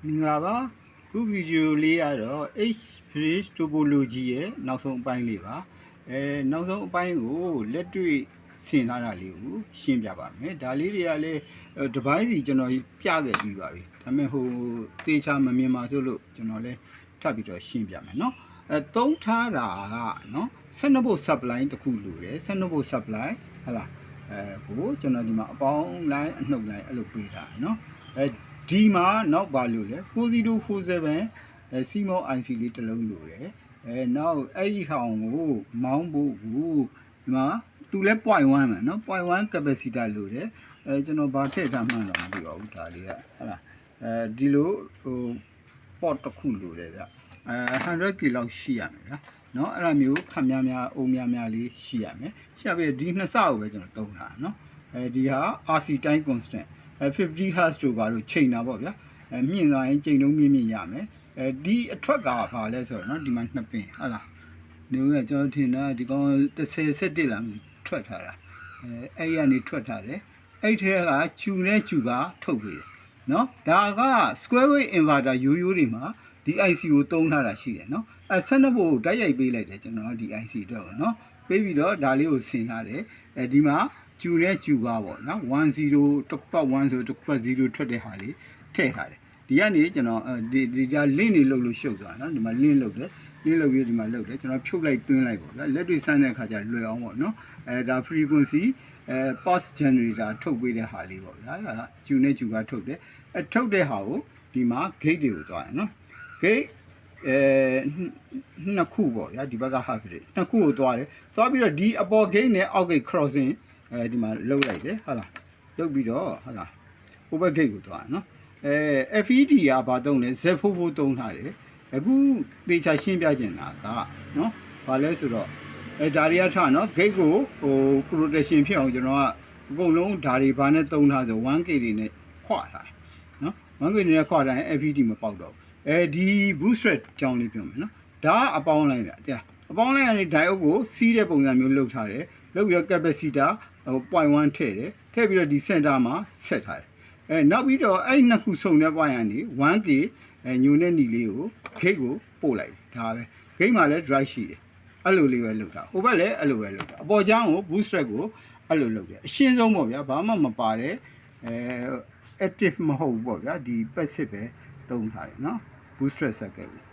မင်္ဂလာပါခုဗီဒီယိုလေးကတော့ H-bridge topology ရဲ့နောက်ဆုံးအပိုင်းလေးပါနောက်ဆုံးအပိုင်းကိုလက်တွေ့ဆင်ထားတာလေးကိုရှင်းပြပါမယ်ဒါလေးတွေကလည်းတစ်ပိုင်းစီကျွန်တော်ပြခဲ့ပြီးပါပြီဒါပေမဲ့ဟိုသေချာမမြင်ပါစို့လို့ကျွန်တော်လည်းထပ်ပြီးတော့ရှင်းပြမယ်เนาะသုံးထားတာကเนาะ12 volt supply တစ်ခုလိုတယ်12 volt supply ဟလာကိုကျွန်တော်ဒီမှာအပေါင်း line အနှုတ် line အဲ့လိုပေးထားเนาะဒီမှာနောက်ပါလို့လေ4047CMOS IC လေးတစ်လုံးလိုတယ်နောက်အဲ့ဒီဟောင်းကိုမောင်းဖို့ကိုဒီမှာသူလဲ 0.1 မှာနော် 0.1 capacitor လိုတယ်ကျွန်တော်ဗာထည့်ထားမှန်းတော့မသိပါဘူးဒါလေးကဟုတ်လားဒီလိုဟို port တစ်ခုလိုတယ်ဗျ100k လောက်ရှိရမယ်ဗျာနော်အဲ့ဒါမျိုးခက်များအုံများလေးရှိရမယ်ရှာပြီးဒီနှစ်စကိုပဲကျွန်တော်သုံးတာနော်ဒီဟာ RC time constant 50 Hz တို့ဘာလို့ချိန်တာပေါ့ဗျာမြင့်သွားရင်ချိန်လုံးမြင့်ရမယ်ဒီအထွက်ကဘာလဲဆိုတော့เนาะဒီမှာနှစ်ပင်ဟုတ်လားနေဦးကကျွန်တော်ထင်တာဒီကောင်10 17လားထွက်ထားတာအဲ့ရနေထွက်ထားတယ်အဲ့ထဲကကျူနဲ့ကျူပါထုတ်ပေးတယ်เนาะဒါက square wave inverter ရိုးတွေမှာဒီ IC ကိုသုံးထားတာရှိတယ်เนาะ12 volt တိုက်ရိုက်ပေးလိုက်တယ်ကျွန်တော်ဒီ IC တော့เนาะပေးပြီးတော့ဒါလေးကိုဆင်ထားတယ်ဒီမှာကျူနဲ့ကျူပါပေါ့နော်10တစ်ခွက်1ဆိုတစ်ခွက်0ထွက်တဲ့ဟာလေးထည့်ထားတယ်ဒီကနေကျွန်တော်ဒီက link တွေလုပ်လို့ရှုပ်သွားနော်ဒီမှာ link လုပ်တယ် link လုပ်ပြီးဒီမှာလုပ်တယ်ကျွန်တော်ဖြုတ်လိုက်တွင်းလိုက်ပေါ့ဗျာလက်တွေ့စမ်းတဲ့အခါကျလွယ်အောင်ပေါ့နော်ဒါ frequency pulse generator ထုတ်ပေးတဲ့ဟာလေးပေါ့ဗျာဒါကျူနဲ့ကျူကထုတ်တယ်ထုတ်တဲ့ဟာကိုဒီမှာ gate တွေကိုသွားရနော် gate နှစ်ခုပေါ့ဗျာဒီဘက်က half gate နှစ်ခုကိုသွားတယ်သွားပြီးတော့ဒီအပေါ် gate နဲ့အောက် gate crossing ဒီမှာလှုပ်လိုက်တယ်ဟုတ်လားလှုပ်ပြီးတော့ဟုတ်လား over gate ကိုသွားနော်FET ကဘာတုံးလဲ Z44 တုံးထားတယ်အခုသေချာရှင်းပြချင်တာကနော်ဘာလဲဆိုတော့ဒါတွေကထားနော် gate ကိုဟို protection ဖြစ်အောင်ကျွန်တော်ကအကုန်လုံးဓာတ်တွေဘာနဲ့တုံးထားဆို 1K တွေနဲ့ခွာထားနော် 1K တွေနဲ့ခွာထားရင် FET မပေါက်တော့ဘူးဒီ booster ကြောင်းလေးပြောမယ်နော်ဒါကအပေါင်းလိုင်းဗျတရားအပေါင်းလိုင်းကနေ diode ကိုစီးတဲ့ပုံစံမျိုးလုပ်ထားတယ်လုပ်ပြီးတော့ capacitor 0.1 ထည့်တယ်ထည့်ပြီးတော့ဒီ center မှာဆက်ထားတယ်နောက်ပြီးတော့အဲ့နှစ်ခုစုံတဲ့ point ကနေ 1K ညိုတဲ့နီလေးကို gate ကိုပို့လိုက်ဒါပဲ gate မှာလည်း drive ရှိတယ်အဲ့လိုလေးပဲလုပ်တာဟိုဘက်လည်းအဲ့လိုပဲလုပ်တာအပေါ်ချမ်းကို booster ကိုအဲ့လိုလုပ်တယ်အရှင်းဆုံးပေါ့ဗျာဘာမှမပါတဲ့active မဟုတ်ဘူးပေါ့ဗျာဒီ passive ပဲသုံးထားတယ်နော် booster circuit ကို